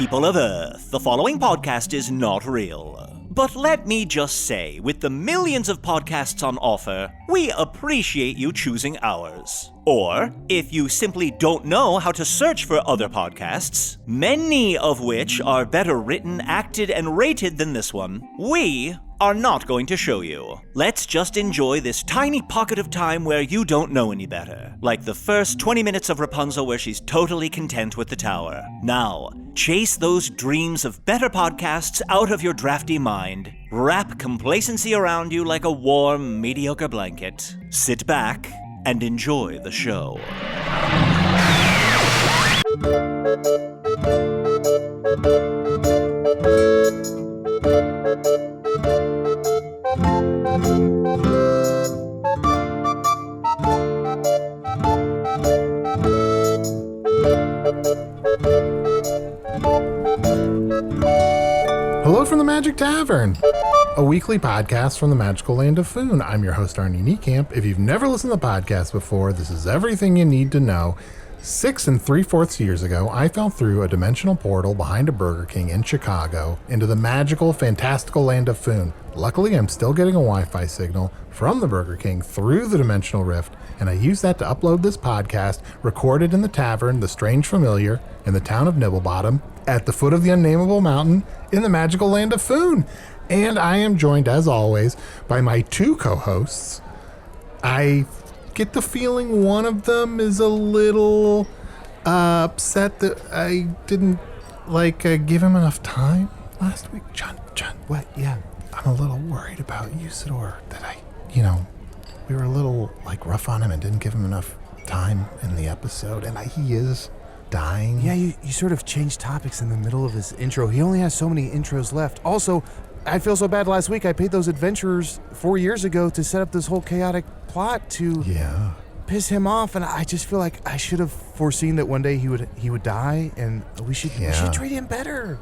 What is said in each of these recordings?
people of Earth, the following podcast is not real. But let me just say, with the millions of podcasts on offer, we appreciate you choosing ours. Or, if you simply don't know how to search for other podcasts, many of which are better written, acted, and rated than this one, we are not going to show you. Let's just enjoy this tiny pocket of time where you don't know any better. Like the first 20 minutes of Rapunzel where she's totally content with the tower. Now, chase those dreams of better podcasts out of your drafty mind. Wrap complacency around you like a warm, mediocre blanket. Sit back and enjoy the show. Hello from the Magic Tavern, a weekly podcast from the magical land of Foon. I'm your host, Arnie Niekamp. If you've never listened to the podcast before, this is everything you need to know. 6 3/4 years ago, I fell through a dimensional portal behind a Burger King in Chicago into the magical, fantastical land of Foon. Luckily, I'm still getting a Wi-Fi signal from the Burger King through the dimensional rift, and I use that to upload this podcast, recorded in the tavern, The Strange Familiar, in the town of Nibblebottom, at the foot of the unnameable mountain, in the magical land of Foon. And I am joined, as always, by my two co-hosts. I get the feeling one of them is a little upset that I didn't give him enough time last week. Chunt, What? Yeah. I'm a little worried about Usidore, that we were a little rough on him and didn't give him enough time in the episode, and he is dying. Yeah, you sort of changed topics in the middle of his intro. He only has so many intros left. Also, I feel so bad last week. I paid those adventurers 4 years ago to set up this whole chaotic plot to piss him off, and I just feel like I should have foreseen that one day he would die, and we should treat him better.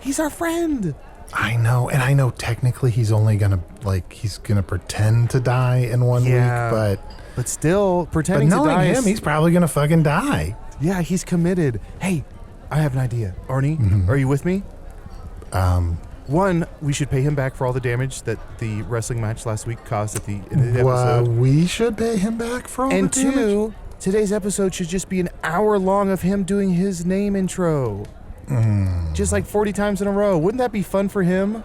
He's our friend. I know, and I know technically he's only gonna pretend to die in 1 week, but still pretending to die. But knowing him, he's probably gonna fucking die. Yeah, he's committed. Hey, I have an idea. Arnie, Are you with me? One, we should pay him back for all the damage that the wrestling match last week caused at the end of the episode. We should pay him back for all the damage? And two, today's episode should just be an hour long of him doing his name intro. Just 40 times in a row. Wouldn't that be fun for him?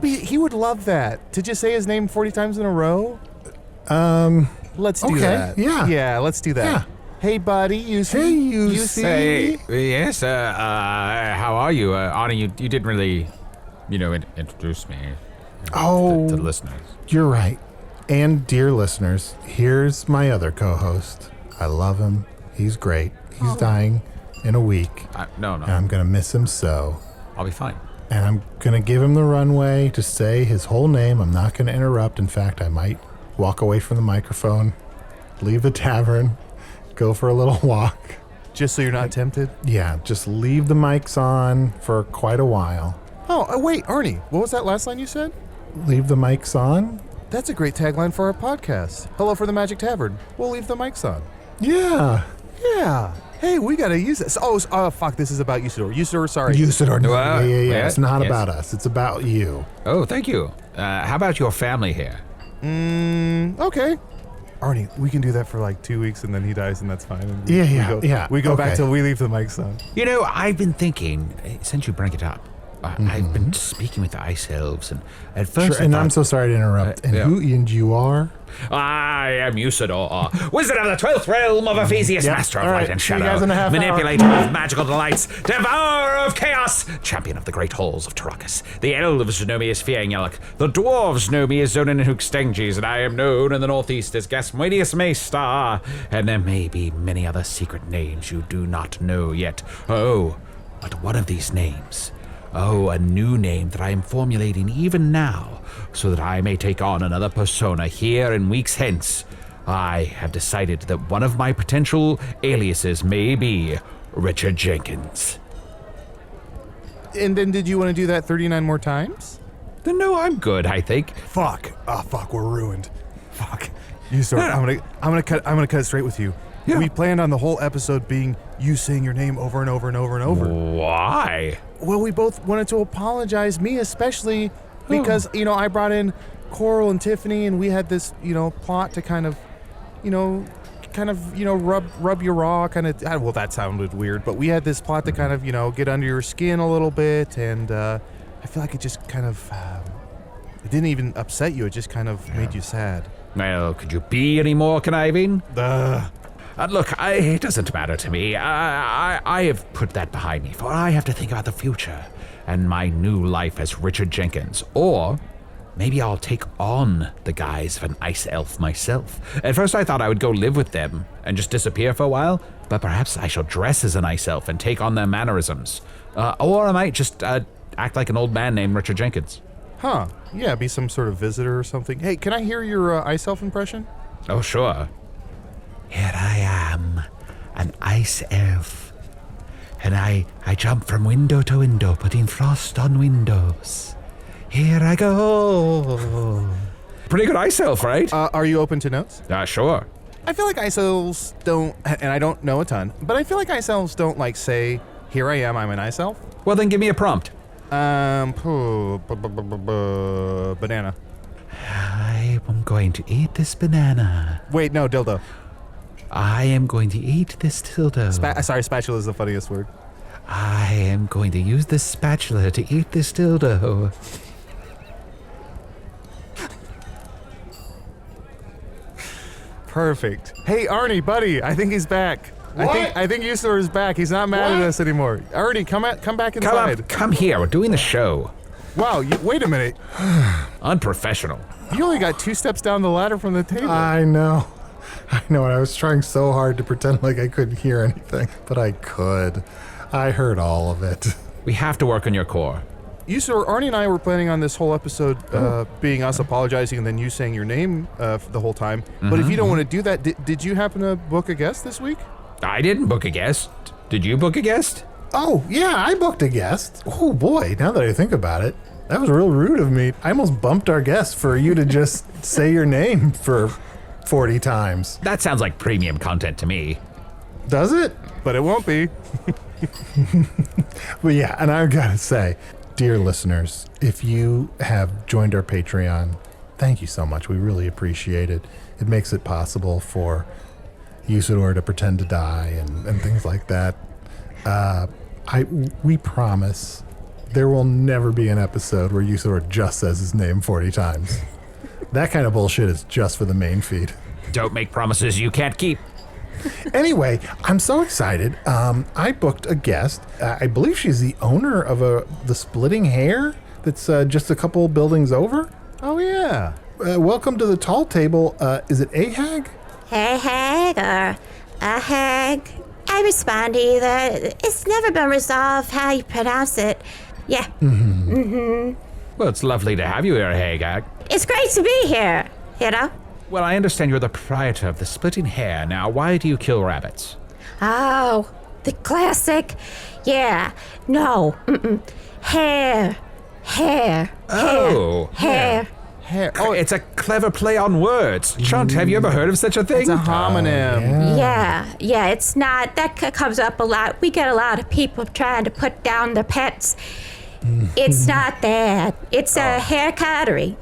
He would love that. To just say his name 40 times in a row? Let's do that. Yeah, let's do that. Yeah. Hey, buddy, Hey, Hey, yes, how are you? Arnie, you didn't really, introduce me to the listeners. You're right. And dear listeners, here's my other co-host. I love him. He's great. He's dying in a week. No. And I'm going to miss him so. I'll be fine. And I'm going to give him the runway to say his whole name. I'm not going to interrupt. In fact, I might walk away from the microphone, leave the tavern, go for a little walk. Just so you're not tempted? Yeah, just leave the mics on for quite a while. Oh, wait, Arnie, what was that last line you said? Leave the mics on? That's a great tagline for our podcast. Hello for the Magic Tavern. We'll leave the mics on. Yeah. Hey, we gotta use this. Oh, fuck, this is about Usidore. Usidore, sorry. Usidore, yeah. It's not about us. It's about you. Oh, thank you. How about your family here? Okay. Arnie, we can do that for 2 weeks and then he dies and that's fine. And we go back till we leave the mics on. I've been thinking, since you bring it up, I've been speaking with the ice elves, and at first I'm so sorry to interrupt. And you are? I am Usidore, wizard of the 12th realm of Ephesius, master of light and shadow, manipulator manipulator of magical delights, devourer of chaos, champion of the great halls of Tarakas. The elves know me as Fiangyalak, the dwarves know me as Zonin Hookstenges, and I am known in the northeast as Gasmoedius Maystar, and there may be many other secret names you do not know yet. Oh, but one of these names... a new name that I am formulating even now, so that I may take on another persona here in weeks hence. I have decided that one of my potential aliases may be Richard Jenkins. And then did you want to do that 39 more times? No, I'm good, I think. Fuck. We're ruined. Fuck. I'm gonna cut it straight with you. Yeah. We planned on the whole episode being you saying your name over and over and over and over. Why? Well, we both wanted to apologize, me especially, because, I brought in Coral and Tiffany, and we had this, plot to kind of rub you raw, well, that sounded weird, but we had this plot to kind of, get under your skin a little bit, and I feel like it just kind of, it didn't even upset you, it just kind of made you sad. Well, could you be any more conniving? Look, it doesn't matter to me. I have put that behind me, for I have to think about the future and my new life as Richard Jenkins. Or maybe I'll take on the guise of an ice elf myself. At first I thought I would go live with them and just disappear for a while, but perhaps I shall dress as an ice elf and take on their mannerisms. Or I might just act like an old man named Richard Jenkins. Huh. Yeah, be some sort of visitor or something. Hey, can I hear your ice elf impression? Oh, sure. Here I am, an ice elf. And I jump from window to window, putting frost on windows. Here I go. Pretty good ice elf, right? Are you open to notes? Sure. I feel like ice elves don't, and I don't know a ton, but I feel like ice elves don't say, here I am, I'm an ice elf. Well, then give me a prompt. Banana. I am going to eat this banana. Wait, no, dildo. I am going to eat this dildo. Sorry, spatula is the funniest word. I am going to use this spatula to eat this dildo. Perfect. Hey, Arnie, buddy, I think he's back. What? I think Usidore is back. He's not mad at us anymore. Arnie, come back inside. Come here. We're doing the show. Wow, wait a minute. Unprofessional. You only got 2 steps down the ladder from the table. I know, and I was trying so hard to pretend like I couldn't hear anything, but I could. I heard all of it. We have to work on your core. Usidore, Arnie and I were planning on this whole episode being us apologizing and then you saying your name the whole time. But if you don't want to do that, did you happen to book a guest this week? I didn't book a guest. Did you book a guest? Oh, yeah, I booked a guest. Oh, boy, now that I think about it, that was real rude of me. I almost bumped our guest for you to just say your name for 40 times. That sounds like premium content to me. Does it? But it won't be. But yeah, and I've got to say, dear listeners, if you have joined our Patreon, thank you so much. We really appreciate it. It makes it possible for Usidore to pretend to die and things like that. We promise there will never be an episode where Usidore just says his name 40 times. That kind of bullshit is just for the main feed. Don't make promises you can't keep. Anyway, I'm so excited. I booked a guest. I believe she's the owner of the Splitting Hair that's just a couple buildings over. Oh, yeah. Welcome to the tall table. Is it Ahag? Ahag or Ahag? I respond to either. It's never been resolved how you pronounce it. Yeah. Well, it's lovely to have you here, Ahag. It's great to be here, Well, I understand you're the proprietor of the Splitting Hair. Now, why do you kill rabbits? Oh, the classic. Yeah. No. Hair. Oh. Hair. Hair. Oh, it's a clever play on words. Chunt, have you ever heard of such a thing? It's a homonym. Yeah, it's not. That comes up a lot. We get a lot of people trying to put down their pets. It's not that. It's a haircuttery.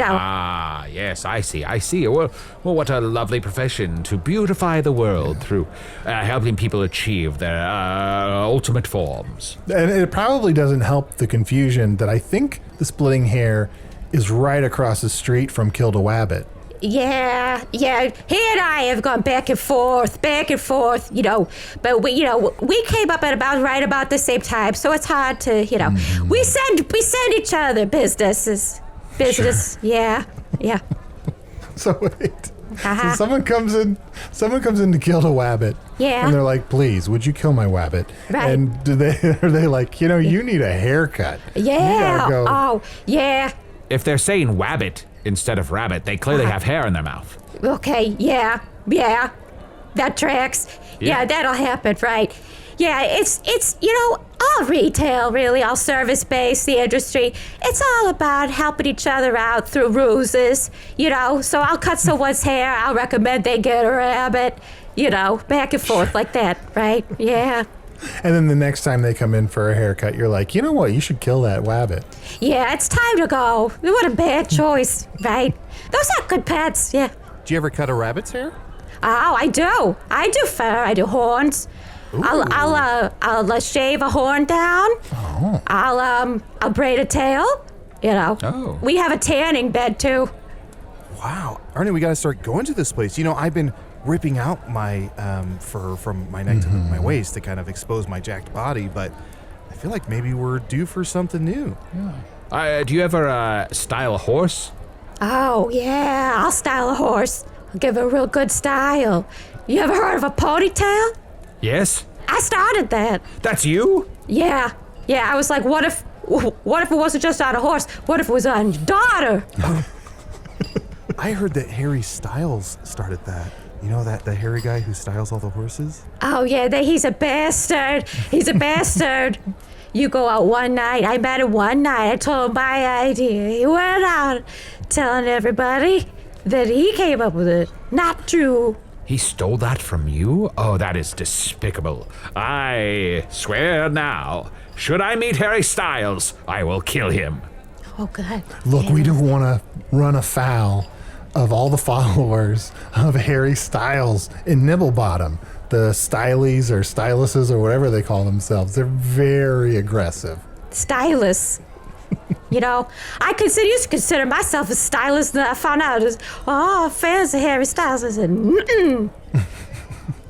Ah, yes, I see. Well, what a lovely profession to beautify the world through helping people achieve their ultimate forms. And it probably doesn't help the confusion that I think the Splitting Hair is right across the street from Kill the Wabbit. Yeah. He and I have gone back and forth, but we came up at right about the same time, so it's hard to, we send each other business. Sure. Yeah. So wait. So someone comes in to kill the wabbit. Yeah. And they're like, please, would you kill my wabbit? Right. And are they like, you need a haircut? Yeah. Go. Oh, yeah. If they're saying wabbit instead of rabbit, they clearly have hair in their mouth. Okay, yeah. That tracks. Yeah, that'll happen, right. Yeah, it's all retail, really, all service-based, the industry. It's all about helping each other out through ruses, so I'll cut someone's hair, I'll recommend they get a rabbit, back and forth like that, right? Yeah. And then the next time they come in for a haircut, you're like, you know what? You should kill that wabbit. Yeah, it's time to go. What a bad choice, right? Those are good pets, yeah. Do you ever cut a rabbit's hair? Oh, I do. I do fur. I do horns. I'll shave a horn down. Oh. I'll braid a tail. Oh. We have a tanning bed too. Wow. Arnie, we got to start going to this place. I've been ripping out my fur from my neck to my waist to kind of expose my jacked body, but I feel like maybe we're due for something new. Yeah. Do you ever style a horse? Oh yeah, I'll style a horse. I'll give it a real good style. You ever heard of a ponytail? Yes. I started that. That's you? Yeah. I was like, what if it wasn't just on a horse? What if it was on your daughter? I heard that Harry Styles started that. You know the hairy guy who styles all the horses? Oh, yeah, he's a bastard. He's a bastard. You go out one night. I met him one night. I told him my idea. He went out telling everybody that he came up with it. Not true. He stole that from you? Oh, that is despicable. I swear now, should I meet Harry Styles, I will kill him. Oh, God. Look, we don't want to run afoul of all the followers of Harry Styles in Nibblebottom. The stylies or styluses or whatever they call themselves. They're very aggressive. Stylist. I used to consider myself a stylist, and I found out fans of Harry Styles. I said, mm-mm.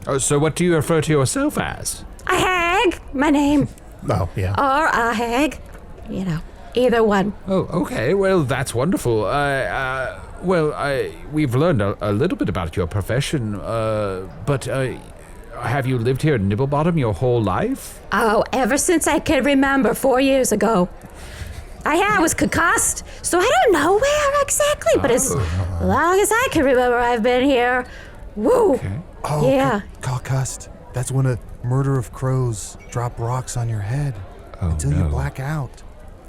Oh, so what do you refer to yourself as? Ahag, my name. Oh, yeah. Or Ahag. Either one. Oh, okay. Well, that's wonderful. We've learned a little bit about your profession, but have you lived here in Nibblebottom your whole life? Oh, ever since I can remember, 4 years ago. I was concussed, so I don't know where exactly, but as long as I can remember, I've been here. Woo. Okay. Oh, yeah. Concussed. That's when a murder of crows drop rocks on your head until you black out.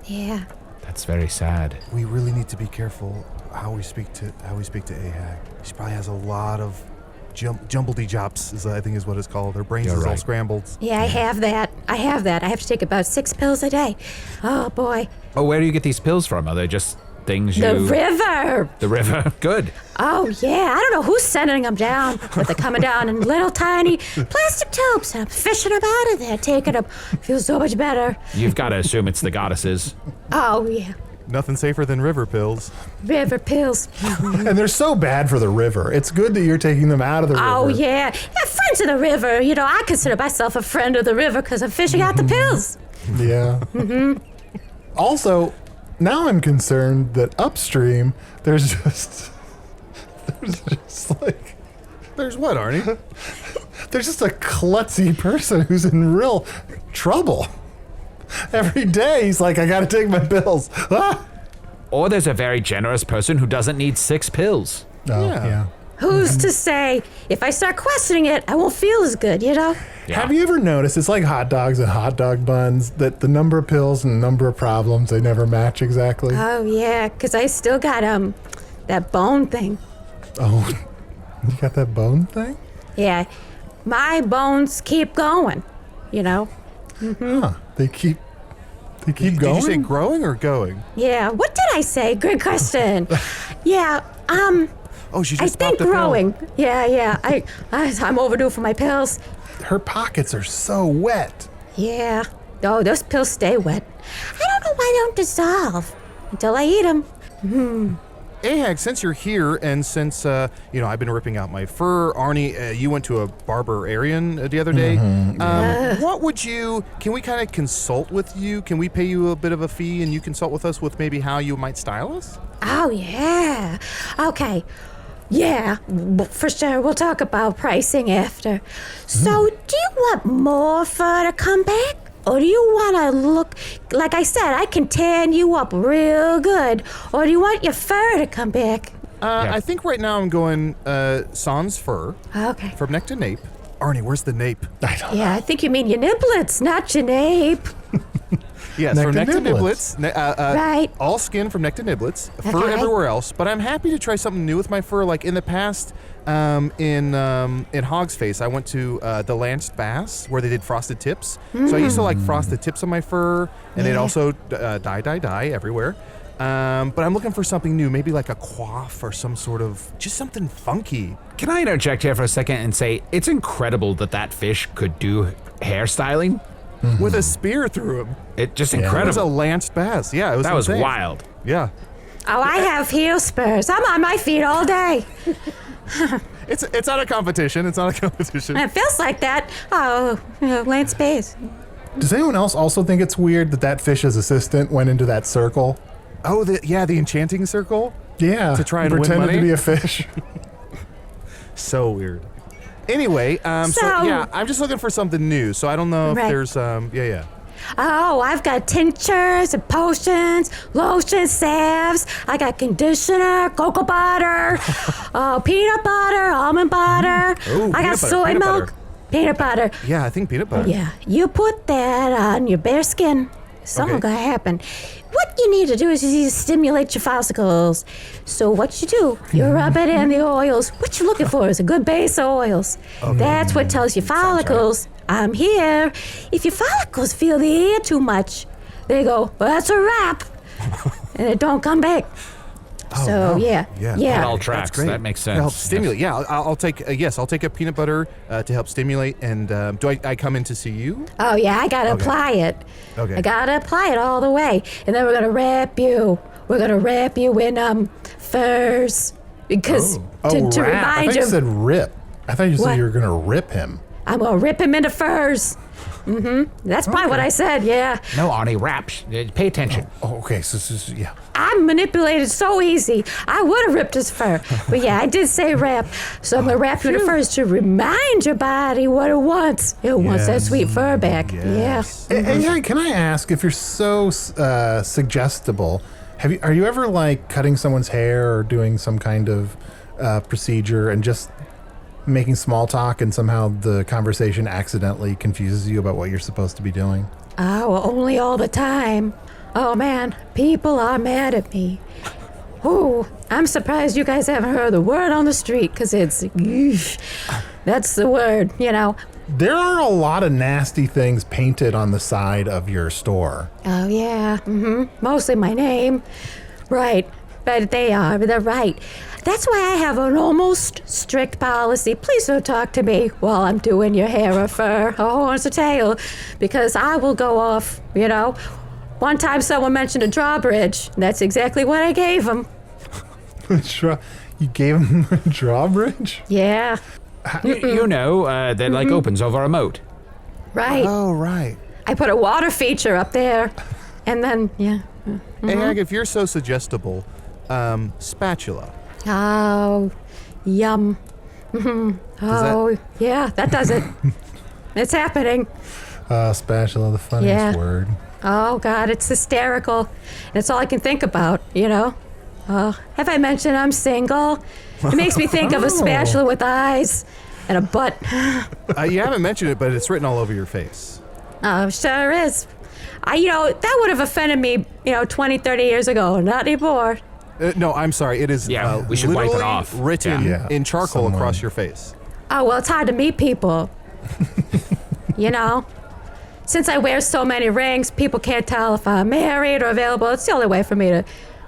Yeah. That's very sad. We really need to be careful how we speak to Ahag. She probably has a lot of jumbledy-jops, I think is what it's called. Her brains is all scrambled. Yeah, I have that. I have to take about 6 pills a day. Oh, boy. Oh, where do you get these pills from? Are they just things you... The river. The river? Good. Oh, yeah. I don't know who's sending them down, but they're coming down in little tiny plastic tubes. And I'm fishing them out of there, taking them. Feels so much better. You've got to assume it's the goddesses. Oh, yeah. Nothing safer than river pills. River pills. And they're so bad for the river. It's good that you're taking them out of the river. Oh, yeah. Yeah, friends of the river. I consider myself a friend of the river because I'm fishing out the pills. Yeah. Also, now I'm concerned that upstream, there's just like... There's what, Arnie? There's just a klutzy person who's in real trouble. Every day he's like, I gotta take my pills. Ah! Or there's a very generous person who doesn't need 6 pills. Oh, yeah. Who's to say? If I start questioning it, I won't feel as good, Yeah. Have you ever noticed, it's like hot dogs and hot dog buns, that the number of pills and the number of problems, they never match exactly? Oh, yeah, because I still got, that bone thing. Oh, you got that bone thing? Yeah, my bones keep going, Huh, they keep going? Did you say growing or going? Yeah, what did I say? Good question. Yeah, Oh, she I just think popped a pill. growing. Yeah, I'm overdue for my pills. Her pockets are so wet. Yeah. Oh, those pills stay wet. I don't know why they don't dissolve until I eat them. Ahag, since you're here and since, I've been ripping out my fur, Arnie, you went to a barbarian the other day. Can we kind of consult with you? Can we pay you a bit of a fee and you consult with us with maybe how you might style us? Oh, yeah. Okay. Yeah, for sure. We'll talk about pricing after. So, do you want more fur to come back? Or do you want to look, like I said, I can tan you up real good. Or do you want your fur to come back? I think right now I'm going sans fur. Okay. From neck to nape. Arnie, where's the nape? I don't Yeah, I think you mean your niblets, not your nape. Yes, from neck to niblets. Right. All skin from neck to niblets. Fur Okay. everywhere else. But I'm happy to try something new with my fur. Like in the past, in Hog's Face, I went to the Lanced Bass where they did frosted tips. So I used to like frost the tips of my fur, and they'd also dye everywhere. But I'm looking for something new, maybe like a coif or some sort of, just something funky. Can I interject here for a second and say it's incredible that fish could do hairstyling? With a spear through him. It just It was a incredible. Lanced Bass. Yeah, it was That was insane. wild. Yeah. Oh, I have heel spurs. I'm on my feet all day. It's not a competition. It's not a competition. It feels like that. Oh, Lance Bass. Does anyone else also think it's weird that fish's assistant went into that circle? Oh, the enchanting circle? Yeah. To try and win pretended money? to be a fish. So weird. Anyway, so yeah, I'm just looking for something new. So I don't know if Right. there's yeah. Oh, I've got tinctures and potions, lotions, salves. I got conditioner, cocoa butter, peanut butter, almond butter. Ooh, I got peanut butter, soy peanut milk, butter. peanut butter. Yeah, I think peanut butter. Yeah, you put that on your bare skin. Something Okay. gonna happen. What you need to do is you need to stimulate your follicles. So what you do, you rub it in the oils. What you're looking for is a good base of oils. That's what tells your follicles, I'm here. If your follicles feel the air too much, they go, well, that's a wrap. And it don't come back. So, no. yeah. That all That's tracks. great. That makes sense. To help stimulate. Yeah, I'll take I'll take a peanut butter to help stimulate. And do I come in to see you? Oh, yeah, I gotta Okay. apply it. Okay. I gotta apply it all the way. And then we're gonna wrap you. We're gonna wrap you in furs. Because to wrap. I remind thought you you, said rip. I thought you said What? you were going to rip him. I'm gonna rip him into furs. That's probably what I said, yeah. No, Arnie, raps. Pay attention. Oh, okay. So yeah. I'm manipulated so easy. I would have ripped his fur. But yeah, I did say wrap. So I'm going to wrap you in the furs to remind your body what it wants. It wants that sweet fur back. Yes. Hey, can I ask, if you're so suggestible, are you ever like cutting someone's hair or doing some kind of procedure and just making small talk and somehow the conversation accidentally confuses you about what you're supposed to be doing? Oh, only all the time. Oh man, people are mad at me. Ooh, I'm surprised you guys haven't heard the word on the street, because it's, eesh, that's the word, you know. There are a lot of nasty things painted on the side of your store. Oh yeah, mostly my name. Right, but they're right. That's why I have an almost strict policy. Please don't talk to me while I'm doing your hair or fur or horns or tail, because I will go off, you know. One time someone mentioned a drawbridge, and that's exactly what I gave them. You gave him a drawbridge? Yeah, You know, that like opens over a moat. right. Oh, right. I put a water feature up there, and then, yeah. Ahag, if you're so suggestible, spatula. Oh, yum. Oh, yeah, that does it. It's happening. Spatula, the funniest Yeah. word. Oh, God, it's hysterical. That's all I can think about, you know? Have I mentioned I'm single? It makes me think of a spatula with eyes and a butt. You haven't mentioned it, but it's written all over your face. Oh, sure is. That would have offended me, 20, 30 years ago. Not anymore. No, I'm sorry. It is Yeah, we should wipe it literally off. written Yeah. in charcoal Someone- across your face. Oh, well, it's hard to meet people. You know? Since I wear so many rings, people can't tell if I'm married or available. It's the only way for me to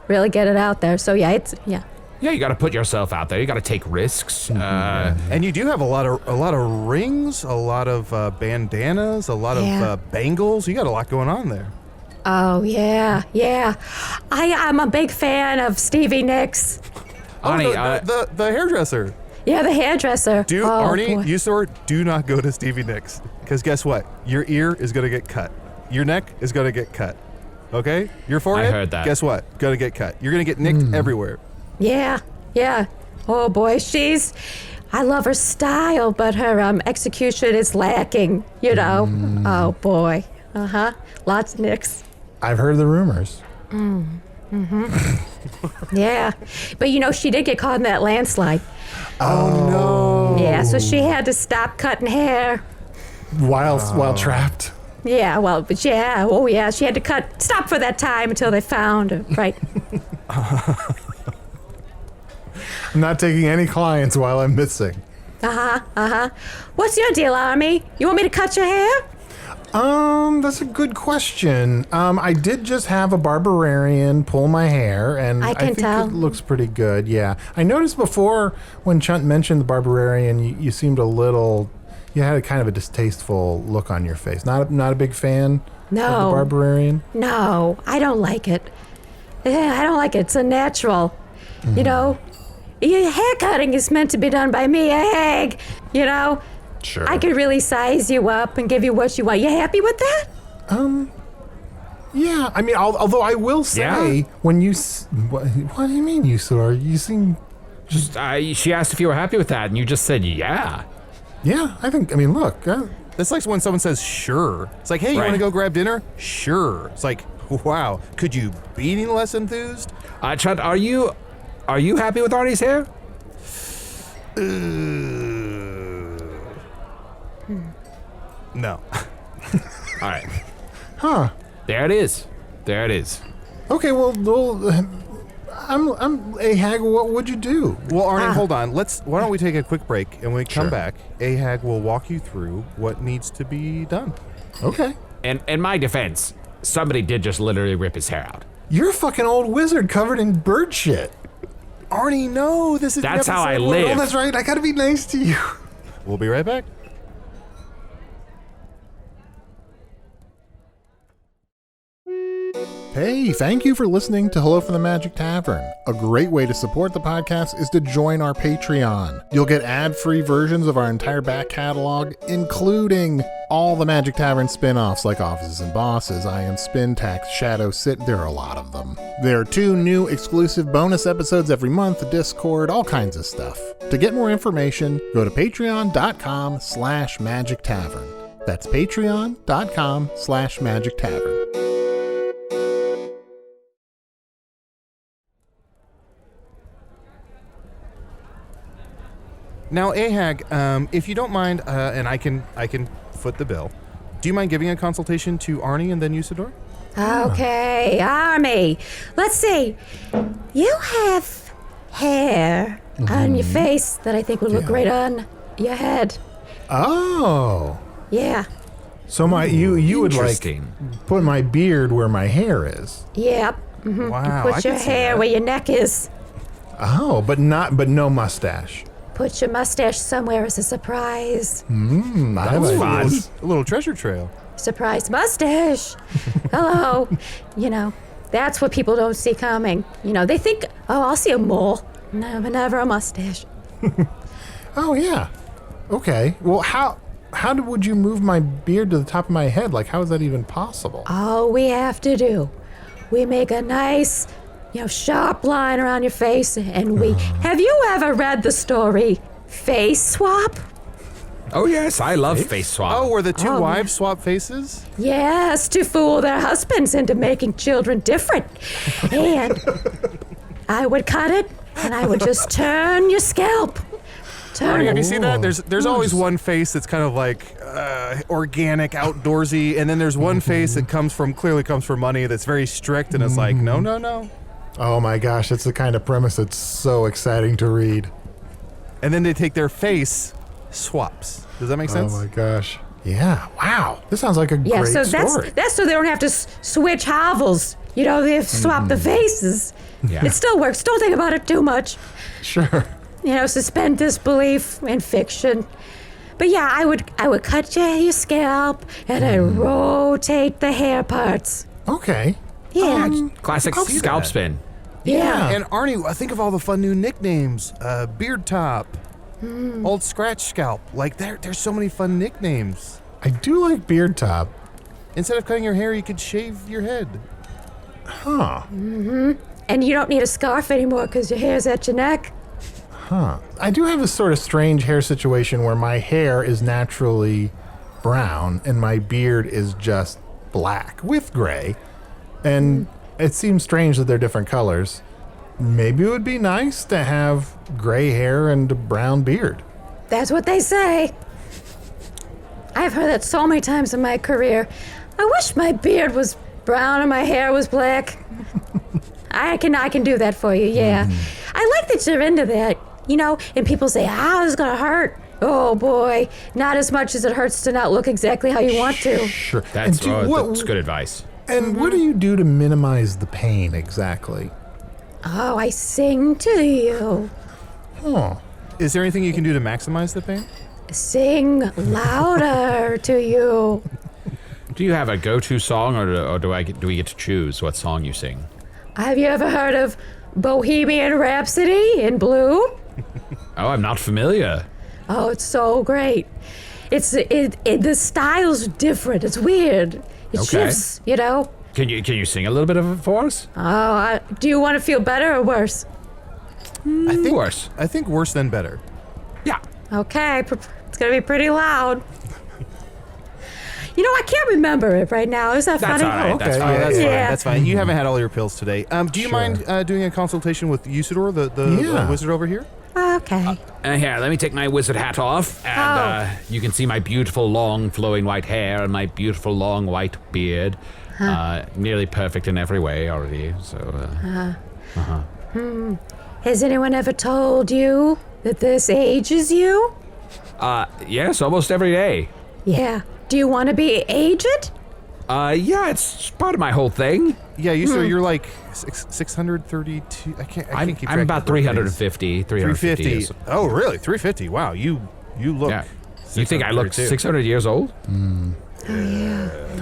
really get it out there. So, yeah. Yeah, you got to put yourself out there. You got to take risks. And you do have a lot of rings, a lot of bandanas, a lot Yeah. of bangles. You got a lot going on there. Oh, yeah. I'm a big fan of Stevie Nicks. Arnie, the hairdresser. Yeah, the hairdresser. Arnie, boy. Usidore, do not go to Stevie Nicks. Because guess what? Your ear is going to get cut. Your neck is going to get cut. Okay? Your forehead, heard that. guess what? Going to get cut. You're going to get nicked everywhere. Yeah. Oh, boy, I love her style, but her execution is lacking, you know. Oh, boy. Lots of nicks. I've heard the rumors. Yeah. But, she did get caught in that landslide. Oh, no. Yeah, so she had to stop cutting hair. While trapped. Yeah, well, but yeah, oh yeah, she had to stop for that time until they found her, right? I'm not taking any clients while I'm missing. What's your deal, Army? You want me to cut your hair? That's a good question. I did just have a barbarian pull my hair, and I think tell. it looks pretty good, yeah. I noticed before when Chunt mentioned the barbarian, you seemed a little... You had a kind of a distasteful look on your face. Not a big fan of the barbarian? No, I don't like it. I don't like it. It's unnatural. You know, your hair cutting is meant to be done by me, Ahag. You know? Sure. I could really size you up and give you what you want. You happy with that? Yeah. I mean, although I will say, when you... What do you mean, Usidore? You seem... Just, she asked if you were happy with that, and you just said, yeah. Yeah, I think, look... That's like when someone says, sure. It's like, hey, you want to go grab dinner? Sure. It's like, wow, could you be any less enthused? Chunt, are you happy with Arnie's hair? No. All right. Huh. There it is. Okay, well, I'm Ahag, what would you do? Well, Arnie, hold on. Why don't we take a quick break, and when we come back, Ahag will walk you through what needs to be done. Okay. And in my defense, somebody did just literally rip his hair out. You're a fucking old wizard covered in bird shit. Arnie, no, this is That's how I live. Oh, that's right. I gotta be nice to you. We'll be right back. Hey, thank you for listening to Hello from the Magic Tavern. A great way to support the podcast is to join our Patreon. You'll get ad-free versions of our entire back catalog, including all the Magic Tavern spin-offs like Offices and Bosses, I Am Spin Tax, Shadow Sit. There are a lot of them. There are 2 new exclusive bonus episodes every month, Discord, all kinds of stuff. To get more information, go to patreon.com/Magic Tavern. That's patreon.com/Magic Tavern. Now, Ahag, if you don't mind, and I can foot the bill, do you mind giving a consultation to Arnie and then Usidore? Okay, Army. Let's see. You have hair on your face that I think would look great on your head. Oh. Yeah. So you would like Interesting. put my beard where my hair is. Yep. Wow. Put your hair where your neck is. Oh, but no mustache. Put your mustache somewhere as a surprise. I have a little treasure trail. Surprise mustache. Hello. You know, that's what people don't see coming. You know, they think, oh, I'll see a mole. No, but never a mustache. Oh, yeah. Okay. Well, how would you move my beard to the top of my head? Like, how is that even possible? All we have to do, we make a nice, sharp line around your face, and have you ever read the story Face Swap? Oh, yes, I love face swap. Oh, where the 2 wives swap faces? Yes, to fool their husbands into making children different. And I would cut it, and I would just turn your scalp. Arnie, have you seen that? There's always one face that's kind of like organic, outdoorsy, and then there's one face that clearly comes from money that's very strict, and it's like, no. Oh my gosh, it's the kind of premise that's so exciting to read. And then they take their face swaps. Does that make sense? Oh my gosh. Yeah, wow. This sounds like a great so story. that's so they don't have to switch hovels. They swap the faces. Yeah. It still works. Don't think about it too much. Sure. Suspend disbelief in fiction. But yeah, I would cut your scalp and I'd rotate the hair parts. Okay. Yeah. Classic I'll see scalp that. spin. Yeah. And Arnie, think of all the fun new nicknames. Beard Top, Old Scratch Scalp. Like, there's so many fun nicknames. I do like Beard Top. Instead of cutting your hair, you could shave your head. Huh. And you don't need a scarf anymore because your hair's at your neck. Huh. I do have a sort of strange hair situation where my hair is naturally brown and my beard is just black with gray. And it seems strange that they're different colors. Maybe it would be nice to have gray hair and a brown beard. That's what they say. I've heard that so many times in my career. I wish my beard was brown and my hair was black. I can do that for you, yeah. I like that you're into that, and people say, this is gonna hurt. Oh boy, not as much as it hurts to not look exactly how you want to. Sure. That's good advice. And what do you do to minimize the pain exactly? Oh, I sing to you. Oh. Is there anything you can do to maximize the pain? Sing louder to you. Do you have a go-to song, or do we get to choose what song you sing? Have you ever heard of Bohemian Rhapsody in Blue? Oh, I'm not familiar. Oh, it's so great. The style's different. It's weird. It shifts, Can you sing a little bit of it for us? Oh, do you want to feel better or worse? I think worse. I think worse than better. Yeah. Okay, it's gonna be pretty loud. I can't remember it right now. Is that That's funny? all right. That's fine. That's fine. Yeah. That's fine. You haven't had all your pills today. Do you mind doing a consultation with Usidore, the wizard over here? Okay. Here, let me take my wizard hat off, and you can see my beautiful, long, flowing white hair and my beautiful, long, white beard. Nearly perfect in every way already, so... Has anyone ever told you that this ages you? Yes, almost every day. Yeah. Do you want to be aged? Yeah, it's part of my whole thing. Yeah, Usidore, you're like 632. I can't keep track. I'm about of birthdays. 350. 350. Oh, really? 350. Wow, you look. Yeah. You think I look 600 years old?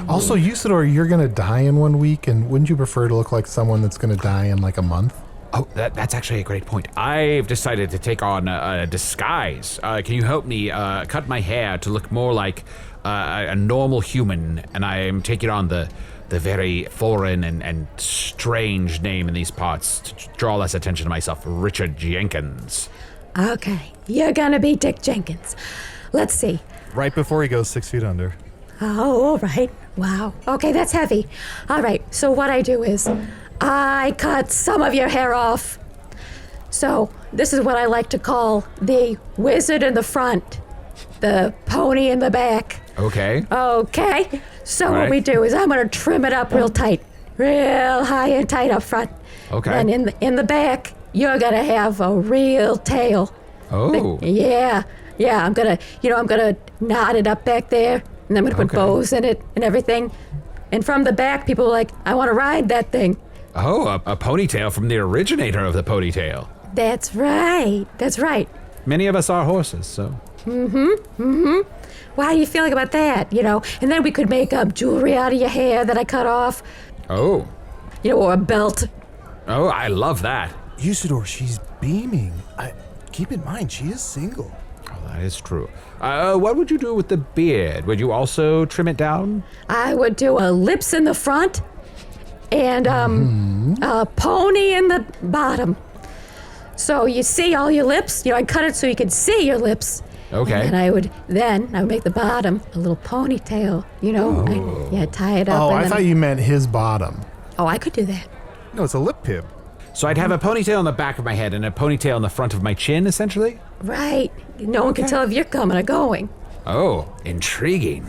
Also, Usidore, you're going to die in 1 week, and wouldn't you prefer to look like someone that's going to die in like a month? Oh, that's actually a great point. I've decided to take on a disguise. Can you help me cut my hair to look more like a normal human? And I am taking on the very foreign and strange name in these parts to draw less attention to myself, Richard Jenkins. Okay. You're gonna be Dick Jenkins. Let's see. Right before he goes 6 feet under. Oh, all right. Wow. Okay, that's heavy. All right. So what I do is I cut some of your hair off. So this is what I like to call the wizard in the front, the pony in the back. Okay. Okay. So All what right. we do is I'm gonna trim it up real tight, real high and tight up front. Okay. And in the back, you're gonna have a real tail. Oh. Yeah. I'm gonna knot it up back there, and I'm gonna put Okay. bows in it and everything. And from the back, people are like, I want to ride that thing. Oh, a ponytail from the originator of the ponytail. That's right. Many of us are horses, so... How are you feeling about that? And then we could make jewelry out of your hair that I cut off. Oh. Or a belt. Oh, I love that. Usidore, she's beaming. Keep in mind, she is single. Oh, that is true. What would you do with the beard? Would you also trim it down? I would do lips in the front and a pony in the bottom. So you see all your lips. I cut it so you can see your lips. Okay. And I would make the bottom a little ponytail. Tie it up. Oh, and I then, thought you meant his bottom. Oh, I could do that. No, it's a lip pib. So I'd have a ponytail on the back of my head and a ponytail on the front of my chin, essentially? Right. No one can tell if you're coming or going. Oh, intriguing.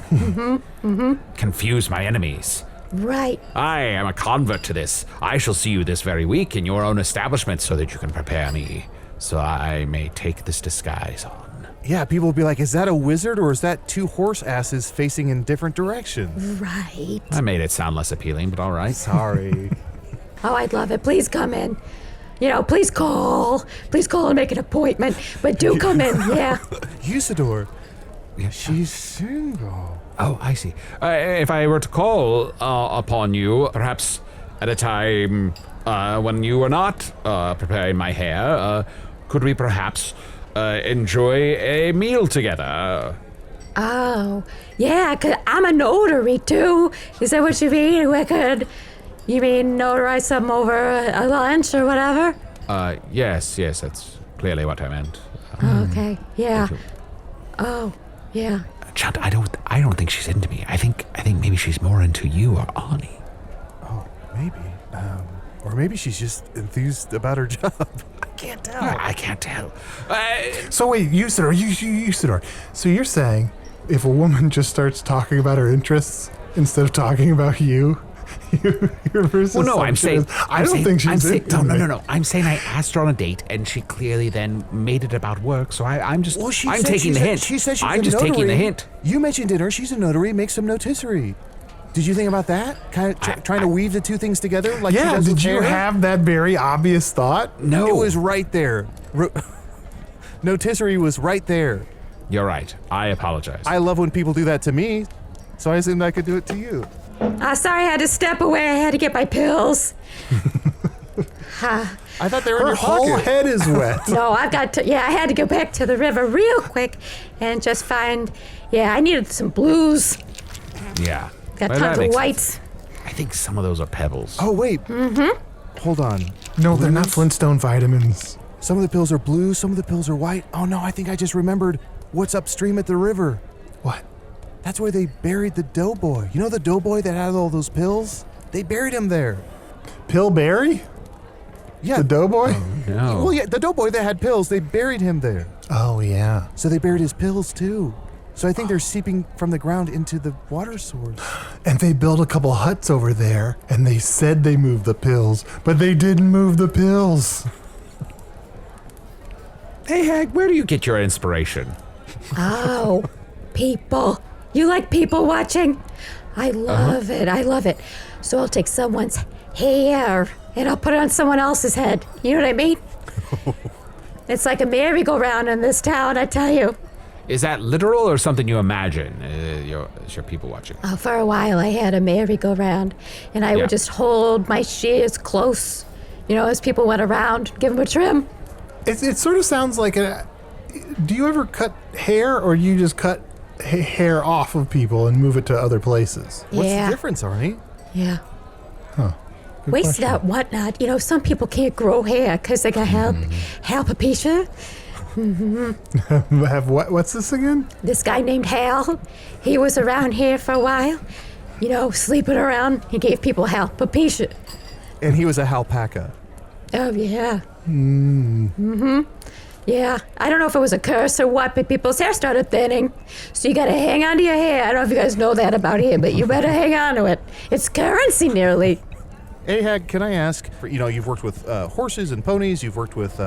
Confuse my enemies. Right. I am a convert to this. I shall see you this very week in your own establishment so that you can prepare me, so I may take this disguise on. Yeah, people will be like, is that a wizard or is that two horse asses facing in different directions? Right. I made it sound less appealing, but all right. Sorry. Oh, I'd love it. Please come in. Please call. Please call and make an appointment. But do come in, yeah. Usidore, she's single. Oh, I see. If I were to call upon you, perhaps at a time when you were not preparing my hair, could we perhaps enjoy a meal together? Oh, yeah, 'cause I'm a notary, too. Is that what you mean? You mean notarize something over a lunch or whatever? Yes, that's clearly what I meant. Okay, yeah. Oh, yeah. Chunt, I don't think she's into me. I think maybe she's more into you or Arnie. Oh, maybe. Or maybe she's just enthused about her job. I can't tell. I can't tell. So wait, Usidore. So you're saying if a woman just starts talking about her interests instead of talking about you, your first Well, no, I'm assumption saying... is, I don't think she's into me. No. I'm saying I asked her on a date, and she clearly then made it about work, so I'm just... Well, I'm taking the hint. She said she's I'm just notary. taking the hint. You mentioned dinner. She's a notary. Make some notisserie. Did you think about that? Kind of trying to weave the two things together like she Yeah, does with did you hair? have that very obvious thought? No. It was right there. Notisserie was right there. You're right. I apologize. I love when people do that to me, so I assumed I could do it to you. Sorry, I had to step away. I had to get my pills. I thought they were in Her your whole pocket. head is wet. No, I had to go back to the river real quick and just find, I needed some blues. Yeah. Got Well, tons that of makes whites. sense. I think some of those are pebbles. Oh, wait. Mm-hmm. Hold on. No, they're not Flintstone vitamins. Some of the pills are blue, some of the pills are white. Oh, no, I think I just remembered what's upstream at the river. What? That's where they buried the doughboy. You know the doughboy that had all those pills? They buried him there. Pillberry? Yeah. The doughboy? No. Well, yeah, the doughboy that had pills, they buried him there. Oh, yeah. So they buried his pills, too. So I think they're seeping from the ground into the water source. And they built a couple huts over there, and they said they moved the pills, but they didn't move the pills. Hey, Hag, where do you get your inspiration? Oh, people. You like people watching? I love it. I love it. So I'll take someone's hair and I'll put it on someone else's head. You know what I mean? It's like a merry-go-round in this town, I tell you. Is that literal or something you imagine? Your people watching. Oh, for a while I had a merry-go-round, and I Yeah. would just hold my shears close, as people went around, give them a trim. It sort of sounds like do you ever cut hair, or do you just cut hair off of people and move it to other places? What's Yeah. the difference, Arnie? Yeah. Good Wasted question. out whatnot. Some people can't grow hair because they got alopecia. Have what? What's this again? This guy named Hal, he was around here for a while, sleeping around. He gave people alopecia. And he was a alpaca. Oh, yeah. Yeah, I don't know if it was a curse or what, but people's hair started thinning. So you gotta hang on to your hair. I don't know if you guys know that about here, but you better hang on to it. It's currency nearly. Ahag, can I ask, you've worked with horses and ponies, you've worked with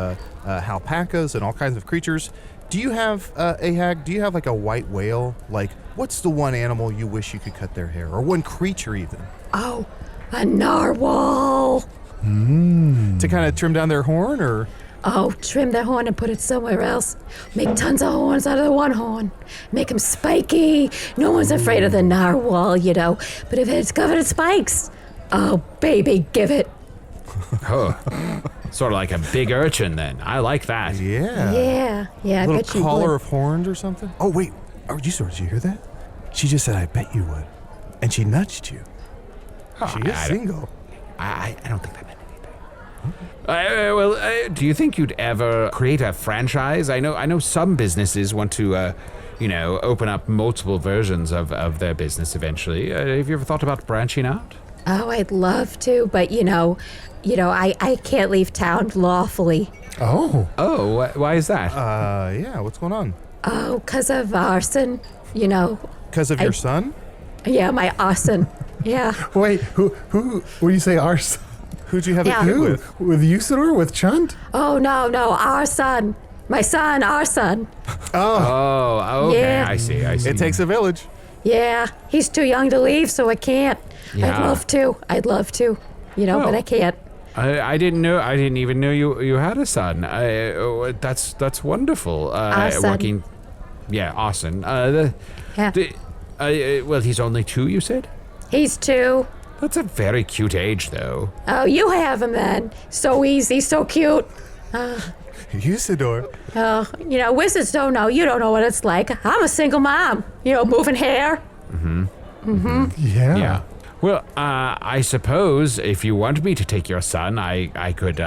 alpacas and all kinds of creatures. Do you have, Ahag, like a white whale? Like, what's the one animal you wish you could cut their hair? Or one creature even? Oh, a narwhal. To kind of trim down their horn, or? Oh, trim that horn and put it somewhere else. Make tons of horns out of the one horn. Make them spiky. No one's afraid of the narwhal, But if it's covered in spikes, oh, baby, give it. Oh, sort of like a big urchin then. I like that. Yeah. Yeah, I A little bet you collar would. of horns or something? Oh, wait. Did you hear that? She just said, I bet you would. And she nudged you. She is single. I don't think that meant anything. Do you think you'd ever create a franchise? I know some businesses want to, open up multiple versions of their business eventually. Have you ever thought about branching out? Oh, I'd love to, but I can't leave town lawfully. Oh. Oh, why is that? Yeah, what's going on? Oh, 'cause of arson, Because of your son? Yeah, my arson. Yeah. Wait, who when you say our son? Who'd you have Yeah. a kid Who? with? With Usidore? With Chunt? Oh, no, our son. My son, our son. Oh, okay. Yeah. I see. It takes a village. Yeah, he's too young to leave, so I can't. Yeah. I'd love to, but I can't. I didn't know. I didn't even know you had a son. That's wonderful. Our son. Working. Yeah, awesome. Yeah. Well, he's only 2, you said? He's 2. That's a very cute age, though. Oh, you have him then. So easy, so cute. Usidore. Oh, wizards don't know. You don't know what it's like. I'm a single mom, moving hair. Yeah. Yeah. Well, I suppose if you want me to take your son, I could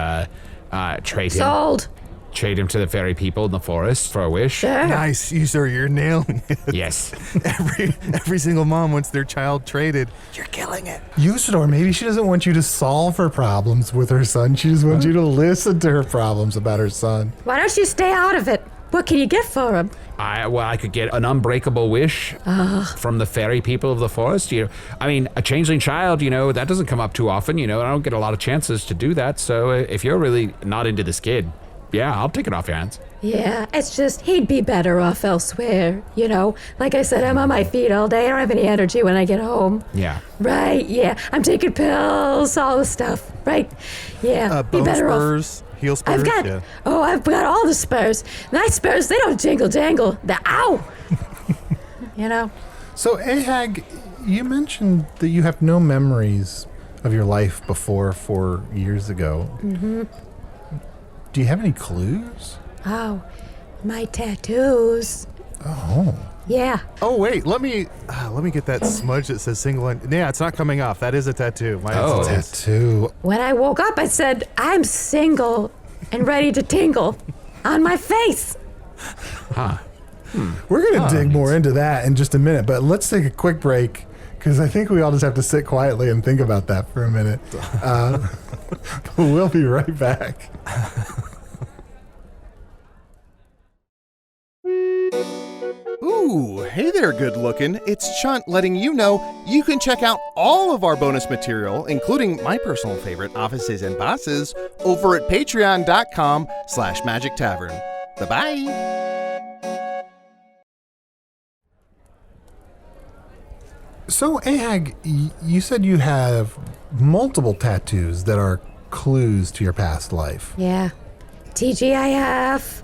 trade him. Sold. Trade him to the fairy people in the forest for a wish. Sure. Nice, Usidore, you're nailing it. Yes. Every single mom wants their child traded. You're killing it. Usidore, maybe she doesn't want you to solve her problems with her son. She just wants you to listen to her problems about her son. Why don't you stay out of it? What can you get for him? I could get an unbreakable wish from the fairy people of the forest. A changeling child, that doesn't come up too often, I don't get a lot of chances to do that. So if you're really not into this kid, yeah, I'll take it off your hands. Yeah, it's just he'd be better off elsewhere, Like I said, I'm on my feet all day. I don't have any energy when I get home. Yeah. Right, yeah. I'm taking pills, all the stuff, right? Yeah, be bone better spurs, off. heel spurs. I've got all the spurs. Nice spurs, they don't jingle jangle. Ow! So, Ahag, you mentioned that you have no memories of your life before 4 years ago. Mm-hmm. Do you have any clues? Oh, my tattoos. Oh. Yeah. Oh wait, let me get that smudge that says single. Yeah, it's not coming off. That is a tattoo. Tattoo. When I woke up, I said, I'm single and ready to tingle on my face. Huh. We're going to dig more into that in just a minute, but let's take a quick break because I think we all just have to sit quietly and think about that for a minute. We'll be right back. Ooh, hey there, good looking. It's Chunt letting you know you can check out all of our bonus material, including my personal favorite, Offices and Bosses, over at patreon.com/Magic Tavern. Bye-bye. So, Ahag, you said you have multiple tattoos that are clues to your past life. Yeah. TGIF.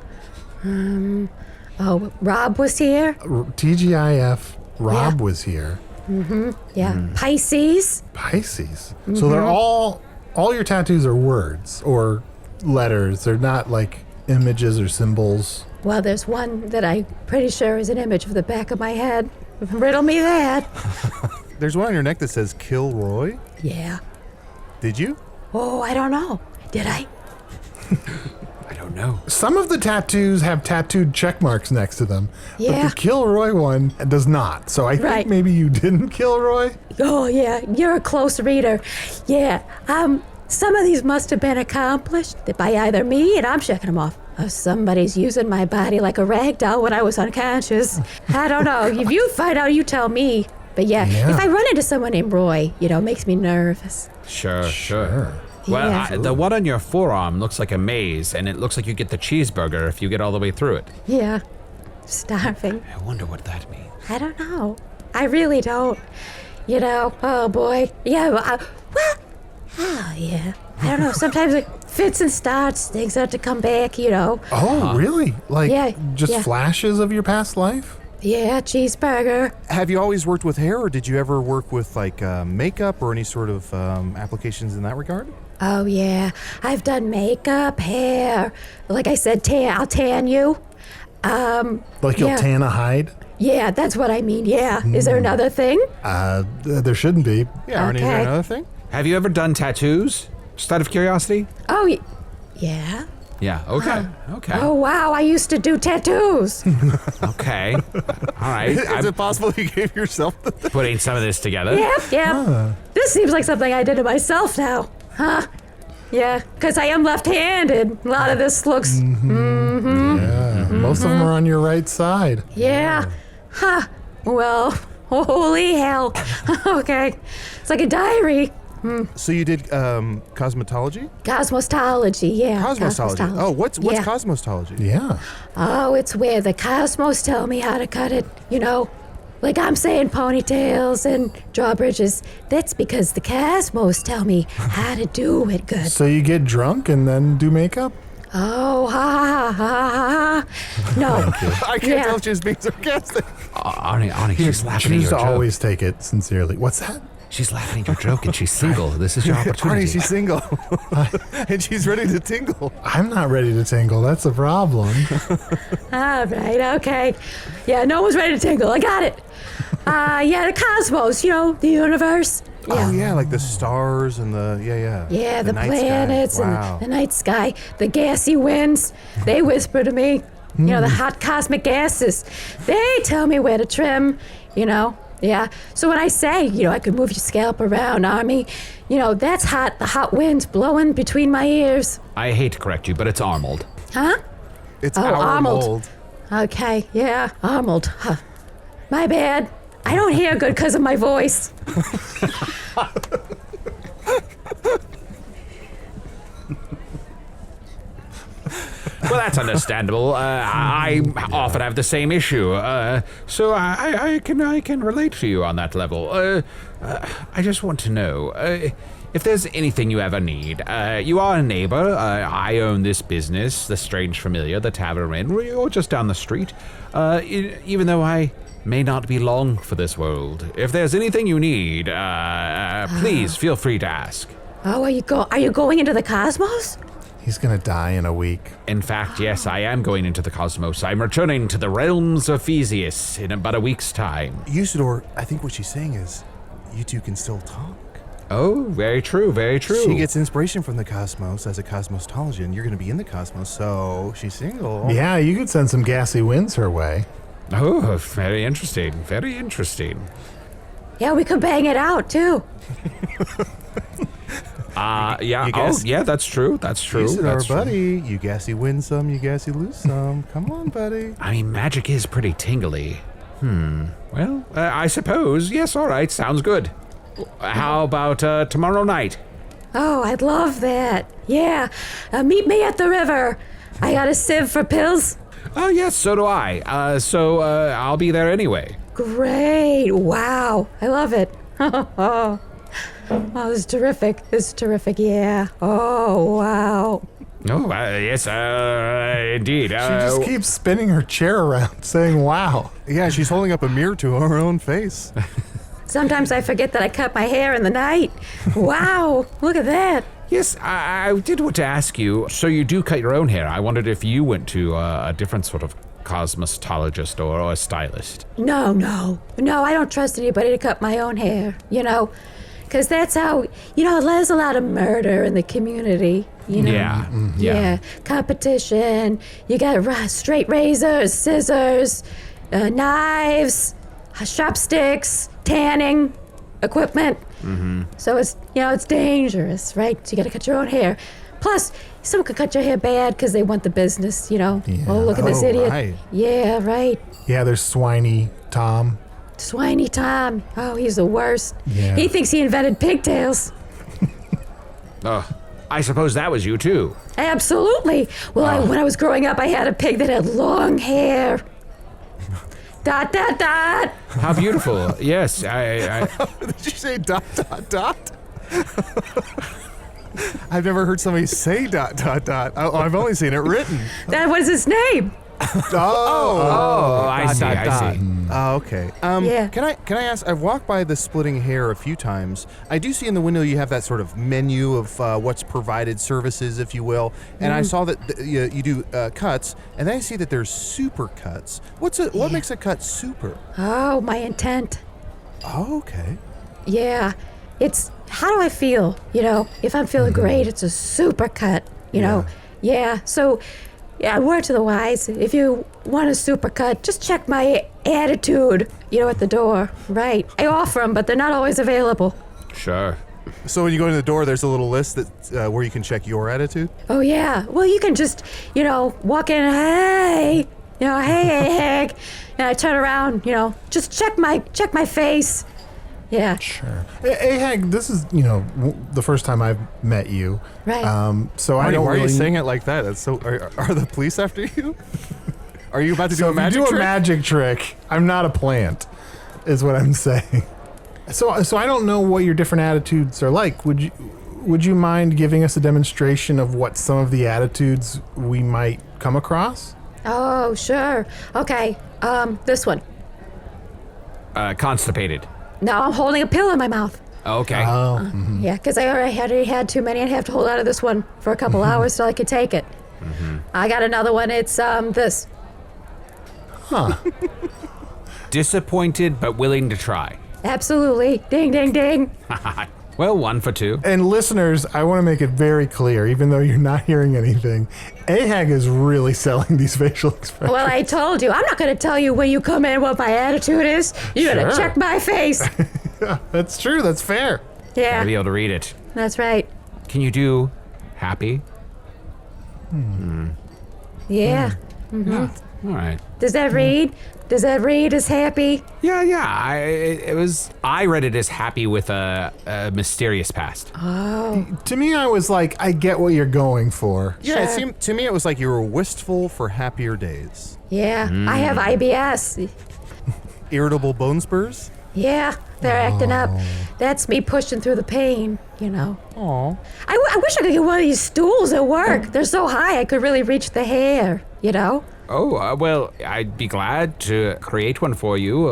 Rob was here. TGIF, Rob was here. Mm-hmm. Yeah. Pisces. Mm-hmm. So they're all your tattoos are words or letters. They're not like images or symbols. Well, there's one that I'm pretty sure is an image of the back of my head. Riddle me that. There's one on your neck that says Kilroy. Yeah. Did you? Oh, I don't know. Did I? I don't know. Some of the tattoos have tattooed check marks next to them. Yeah. But the Kilroy one does not. So I think maybe you didn't kill Roy. Oh, yeah. You're a close reader. Yeah. Some of these must have been accomplished by either me, and I'm checking them off, or somebody's using my body like a rag doll when I was unconscious. I don't know. If you find out, you tell me. But yeah, if I run into someone named Roy, it makes me nervous. Sure. Well, Yeah. the one on your forearm looks like a maze, and it looks like you get the cheeseburger if you get all the way through it. Yeah. Starving. I wonder what that means. I don't know. I really don't. Oh boy. Yeah, yeah. I don't know. Sometimes it fits and starts. Things start to come back, Oh, really? Like just flashes of your past life? Yeah, cheeseburger. Have you always worked with hair, or did you ever work with like makeup or any sort of applications in that regard? Oh, yeah. I've done makeup, hair. Like I said, I'll tan you. Like you'll tan a hide? Yeah, that's what I mean, yeah. Is there another thing? There shouldn't be. Yeah, Arnie, is there another thing? Have you ever done tattoos? Just out of curiosity? Oh, yeah. Yeah, okay. Okay. Oh, wow, I used to do tattoos. Okay. All right. Is it possible you gave yourself the thing? Putting some of this together. Yep. This seems like something I did to myself now. Huh? Yeah, because I am left-handed. A lot of this looks... Yeah, most of them are on your right side. Yeah. Huh. Well, holy hell. Okay. It's like a diary. So you did cosmetology? Cosmostology, yeah. Cosmostology. Oh, what's Yeah. cosmostology? Yeah. Oh, it's where the cosmos tell me how to cut it, Like I'm saying ponytails and drawbridges. That's because the cosmos tell me how to do it good. So you get drunk and then do makeup? Oh, ha, ha, ha, ha. No. I can't tell if she's being sarcastic. Arnie, she's laughing at Choose your to joke. always take it sincerely. What's that? She's laughing at your joke, and she's single. This is your opportunity. Arnie, she's single. And she's ready to tingle. I'm not ready to tingle. That's a problem. All right, okay. Yeah, no one's ready to tingle. I got it. The cosmos, the universe. Yeah. Oh, yeah, like the stars and the, Yeah, the night sky. planets Wow. and the night sky, the gassy winds, they whisper to me. The hot cosmic gases, they tell me where to trim, Yeah, so when I say, I could move your scalp around, Army, that's hot, the hot winds blowing between my ears. I hate to correct you, but it's Arnold. Huh? It's our Arnold. mold. Okay, yeah, Arnold. Huh. My bad. I don't hear good because of my voice. Well, that's understandable. I often have the same issue, so I can relate to you on that level. I just want to know if there's anything you ever need. You are a neighbor. I own this business, the Strange Familiar, the Tavern. You're just down the street. Even though I may not be long for this world, if there's anything you need, please feel free to ask. Oh, are you going into the cosmos? He's gonna die in a week. In fact, yes, I am going into the cosmos. I'm returning to the realms of Theseus in about a week's time. Usidore, I think what she's saying is, you two can still talk. Oh, very true, very true. She gets inspiration from the cosmos as a cosmostologian. You're going to be in the cosmos, so she's single. Yeah, you could send some gassy winds her way. Oh, very interesting, very interesting. Yeah, we could bang it out, too. Yeah, guess- yeah, that's true, that's true. Usidore, That's true. buddy, you gassy win some, you gassy lose some. Come on, buddy. I mean, magic is pretty tingly. Well, I suppose, yes, all right, sounds good. How about tomorrow night? Oh, I'd love that. Yeah, meet me at the river. I got a sieve for pills. Oh, yes, so do I. So I'll be there anyway. Great. Wow. I love it. Oh, this is terrific. This is terrific. Yeah. Oh, wow. Oh, yes, indeed. She just keeps spinning her chair around, saying, wow. Yeah, she's holding up a mirror to her own face. Sometimes I forget that I cut my hair in the night. Wow. Look at that. Yes, I did want to ask you, so you do cut your own hair. I wondered if you went to a different sort of cosmetologist or a stylist. No, I don't trust anybody to cut my own hair, because that's how, there's a lot of murder in the community, Yeah, Yeah, competition. You got straight razors, scissors, knives, chopsticks, tanning equipment. So it's, it's dangerous, right? So you got to cut your own hair. Plus, someone could cut your hair bad because they want the business, Oh, look at this idiot. Right. Yeah, right. Yeah, there's Swiney Tom. Swiney Tom. Oh, he's the worst. Yeah. He thinks he invented pigtails. I suppose that was you too. Absolutely. Well, when I was growing up, I had a pig that had long hair. ... How beautiful. Yes, I Did you say ... I've never heard somebody say ... I've only seen it written. That was his name. Oh, I see. Oh, okay. Yeah. Can I ask? I've walked by the splitting hair a few times. I do see in the window you have that sort of menu of what's provided services, if you will. And I saw that you do cuts, and then I see that there's super cuts. What makes a cut super? Oh, my intent. Oh, okay. Yeah. It's, how do I feel? If I'm feeling great, it's a super cut, Yeah. So, yeah, word to the wise. If you want a super cut, just check my attitude, at the door. Right. I offer them, but they're not always available. Sure. So when you go to the door, there's a little list that where you can check your attitude? Oh, yeah. Well, you can just, walk in, hey, hey, Ahag. And I turn around, just check my face. Yeah. Sure. Ahag, this is, the first time I've met you. Right. So I Arnie, don't why are you really... saying it like that? That's so. Are the police after you? Are you about to do So a if magic you do trick? a magic trick, I'm not a plant, is what I'm saying. So I don't know what your different attitudes are like. Would you mind giving us a demonstration of what some of the attitudes we might come across? Oh, sure. Okay. This one. Constipated. No, I'm holding a pill in my mouth. Okay. Yeah, because I already had too many. I'd have to hold out of this one for a couple hours till I could take it. I got another one. It's this. Huh. Disappointed but willing to try. Absolutely. Ding, ding, ding. Well, 1 for 2. And listeners, I want to make it very clear, even though you're not hearing anything, Ahag is really selling these facial expressions. Well, I told you. I'm not going to tell you when you come in what my attitude is. You got to Sure. check my face. Yeah, that's true. That's fair. Gotta Yeah, be able to read it. that's right. Can you do happy? Yeah. Yeah. All right. Does that read? Does that read as happy? Yeah. I read it as happy with a mysterious past. Oh. To me, I was like, I get what you're going for. Yeah, it seemed to me it was like you were wistful for happier days. Yeah, I have IBS. Irritable bone spurs? Yeah, they're acting up. That's me pushing through the pain, you know. Aw. I wish I could get one of these stools at work. They're so high I could really reach the hair, you know? Oh, well, I'd be glad to create one for you,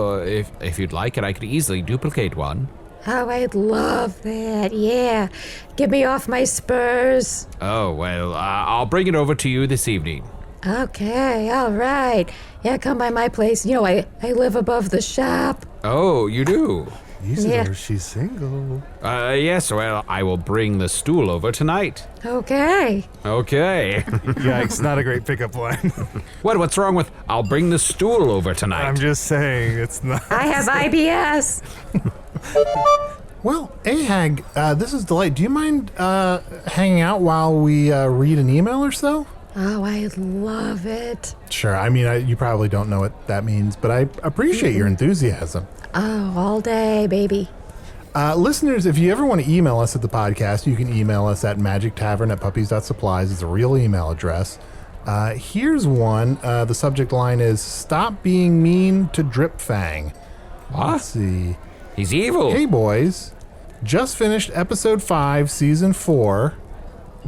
if you'd like, and I could easily duplicate one. Oh, I'd love that, yeah. Get me off my spurs. Oh, well, I'll bring it over to you this evening. Okay, all right. Yeah, come by my place. You know, I live above the shop. Oh, you do? Usidore, Yeah. she's single. Yes, well, I will bring the stool over tonight. Okay. Okay. Yikes, not a great pickup line. What's wrong with, I'll bring the stool over tonight? I'm just saying, it's not. I have IBS. Well, Ahag, this is Delight. Do you mind hanging out while we read an email or so? Oh, I love it. Sure. I mean, you probably don't know what that means, but I appreciate your enthusiasm. Oh, all day, baby. Listeners, if you ever want to email us at the podcast, you can email us at magictavern@puppies.supplies. It's a real email address. Here's one. The subject line is, "Stop being mean to Dripfang." What? Let's see. He's evil. Hey, boys. Just finished episode 5, season 4.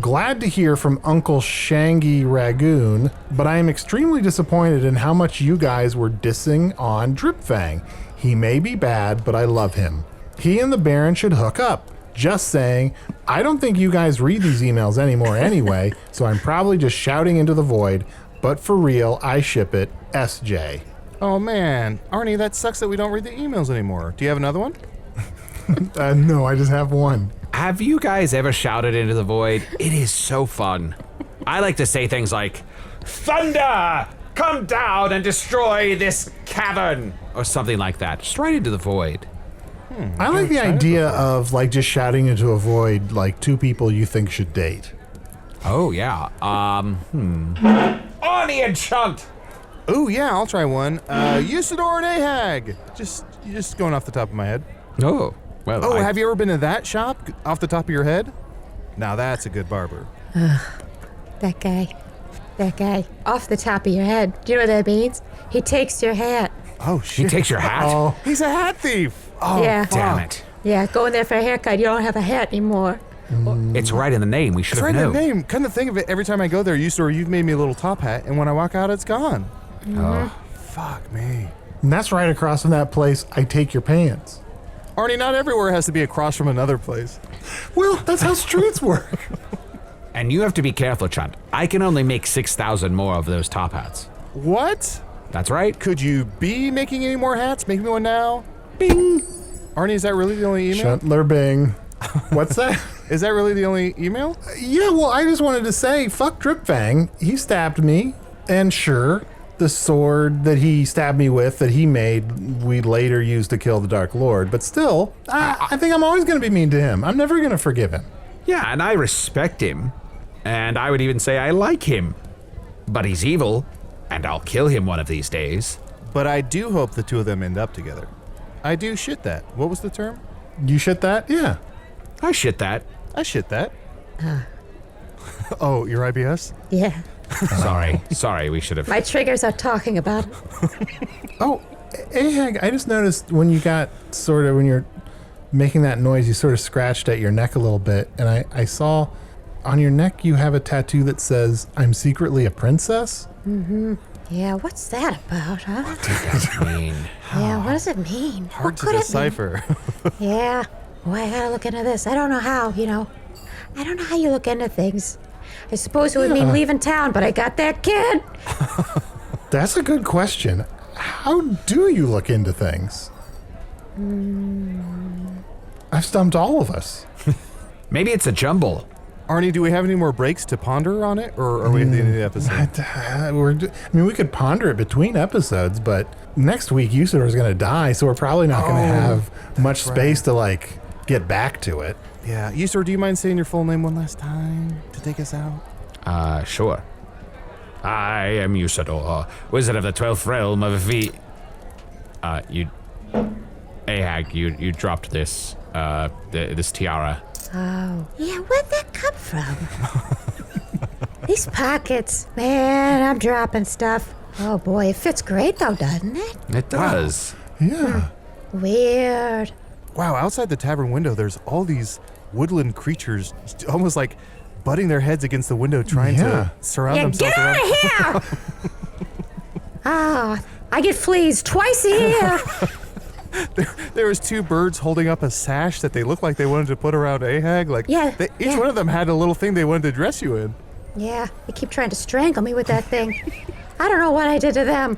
Glad to hear from Uncle Shangy Ragoon, but I am extremely disappointed in how much you guys were dissing on Dripfang. He may be bad, but I love him. He and the Baron should hook up. Just saying, I don't think you guys read these emails anymore anyway, so I'm probably just shouting into the void, but for real, I ship it, SJ. Oh man, Arnie, that sucks that we don't read the emails anymore. Do you have another one? No, I just have one. Have you guys ever shouted into the void? It is so fun. I like to say things like, "Thunder, come down and destroy this cavern," or something like that. Just right into the void. I like the idea of like just shouting into a void like two people you think should date. Oh, yeah. Arnie and Chunt. Oh yeah, I'll try one. Usidore and Ahag. Just going off the top of my head. Oh, well. Oh, have you ever been to that shop off the top of your head? Now that's a good barber. That guy. Off the top of your head. Do you know what that means? He takes your hat. Oh He shit. takes your hat? Oh, He's a hat thief. Oh, Yeah. Damn it. Yeah, go in there for a haircut. You don't have a hat anymore. It's right in the name. We should It's have right in known. the name. Come to think of it, every time I go there, Usidore, you've made me a little top hat, and when I walk out, it's gone. Oh. Fuck me. and that's right across from that place. I take your pants. Arnie, not everywhere has to be across from another place. Well, that's how streets work. And you have to be careful, Chunt. I can only make 6,000 more of those top hats. What? That's right. Could you be making any more hats? Make me one now. Bing. Arnie, is that really the only email? Shuntler Bing. What's that? Is that really the only email? Yeah, well, I just wanted to say, fuck Dripfang. He stabbed me, and sure, the sword that he stabbed me with that he made, we later used to kill the Dark Lord. But still, I think I'm always going to be mean to him. I'm never going to forgive him. Yeah, and I respect him. And I would even say I like him. But he's evil, and I'll kill him one of these days. But I do hope the two of them end up together. I do shit that. What was the term? You shit that? Yeah. I shit that. I shit that. Oh, your IBS? Yeah. Sorry, we should have. My triggers are talking about it. Oh, Ahag, I just noticed when you got sort of, when you're making that noise, you sort of scratched at your neck a little bit. And I saw on your neck you have a tattoo that says, "I'm secretly a princess." Mm-hmm. Yeah, what's that about, huh? What does that mean? Yeah, what does it mean? Hard What to could it decipher. mean? Yeah. Well, I gotta look into this. I don't know how, I don't know how you look into things. I suppose it would mean leaving town, but I got that kid. That's a good question. How do you look into things? I've stumped all of us. Maybe it's a jumble. Arnie, do we have any more breaks to ponder on it, or are we at the end of the episode? We could ponder it between episodes, but next week Usidore's going to die, so we're probably not going to have much space to get back to it. Yeah. Usidore, do you mind saying your full name one last time to take us out? Sure. I am Usidore, wizard of the 12th realm of Ahag, you dropped this, this tiara. Oh. Yeah, where'd that come from? These pockets. Man, I'm dropping stuff. Oh boy, it fits great though, doesn't it? It does. Yeah. Weird. Wow, outside the tavern window, there's all these woodland creatures almost like butting their heads against the window trying to surround themselves get around. out of here! Oh, I get fleas twice a year. There was 2 birds holding up a sash that they looked like they wanted to put around Ahag. Like, each one of them had a little thing they wanted to dress you in. Yeah, they keep trying to strangle me with that thing. I don't know what I did to them.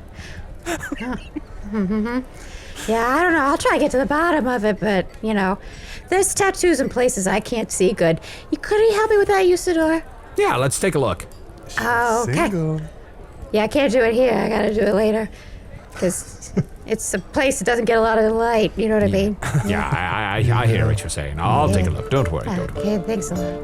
Yeah, I don't know. I'll try to get to the bottom of it, but, there's tattoos in places I can't see good. Could you help me with that, Usidore? Yeah, let's take a look. Oh, okay. Single. Yeah, I can't do it here. I gotta do it later. Because it's a place that doesn't get a lot of light, you know what I mean? Yeah, I hear what you're saying. I'll take a look. Don't worry, don't worry. Okay, thanks a lot.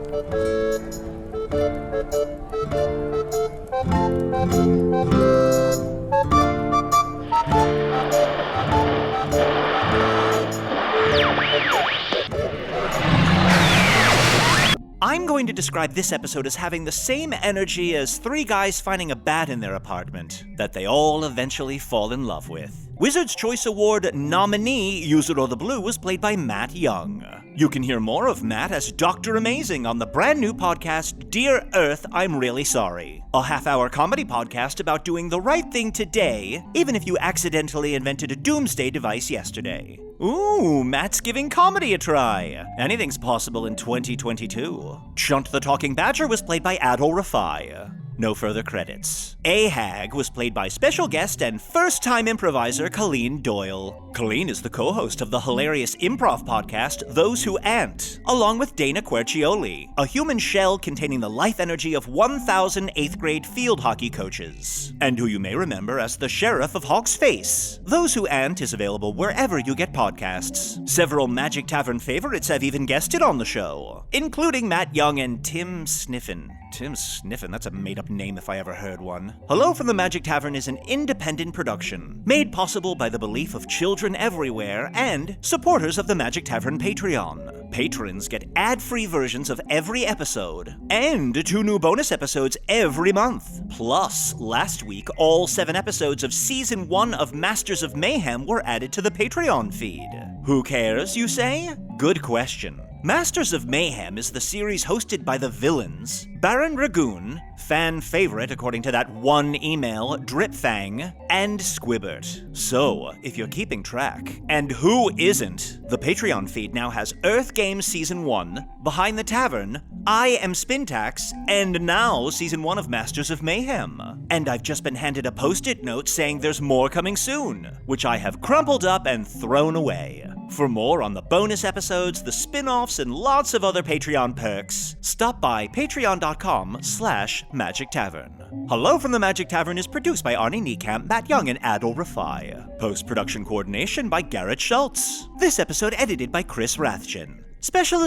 I'm going to describe this episode as having the same energy as 3 guys finding a bat in their apartment that they all eventually fall in love with. Wizard's Choice Award nominee Usidore the Blue was played by Matt Young. You can hear more of Matt as Dr. Amazing on the brand new podcast Dear Earth, I'm Really Sorry, a half-hour comedy podcast about doing the right thing today, even if you accidentally invented a doomsday device yesterday. Ooh, Matt's giving comedy a try. Anything's possible in 2022. Chunt the Talking Badger was played by Adal Rifai. No further credits. Ahag was played by special guest and first-time improviser Colleen Doyle. Colleen is the co-host of the hilarious improv podcast Those Who Ant, along with Dana Quercioli, a human shell containing the life energy of 1,000 8th-grade field hockey coaches, and who you may remember as the Sheriff of Hawk's Face. Those Who Ant is available wherever you get podcasts. Several Magic Tavern favorites have even guested on the show, including Matt Young and Tim Sniffen. Tim Sniffen, that's a made-up name if I ever heard one. Hello from the Magic Tavern is an independent production, made possible by the belief of children everywhere and supporters of the Magic Tavern Patreon. Patrons get ad-free versions of every episode, and 2 new bonus episodes every month. Plus, last week, all 7 episodes of Season 1 of Masters of Mayhem were added to the Patreon feed. Who cares, you say? Good question. Masters of Mayhem is the series hosted by the villains, Baron Dragoon, fan favorite according to that one email, Dripfang, and Squibbert. So, if you're keeping track, and who isn't, the Patreon feed now has Earth Games Season 1, Behind the Tavern, I Am Spintax, and now Season 1 of Masters of Mayhem. And I've just been handed a post-it note saying there's more coming soon, which I have crumpled up and thrown away. For more on the bonus episodes, the spin-offs, and lots of other Patreon perks, stop by patreon.com/Magic Tavern. Hello from the Magic Tavern is produced by Arnie Niekamp, Matt Young, and Adal Rifai. Post-production coordination by Garrett Schultz. This episode edited by Chris Rathjen. Special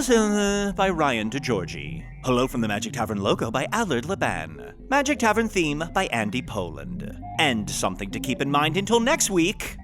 by Ryan DiGiorgi. Hello from the Magic Tavern logo by Allard Laban. Magic Tavern theme by Andy Poland. And something to keep in mind until next week, ...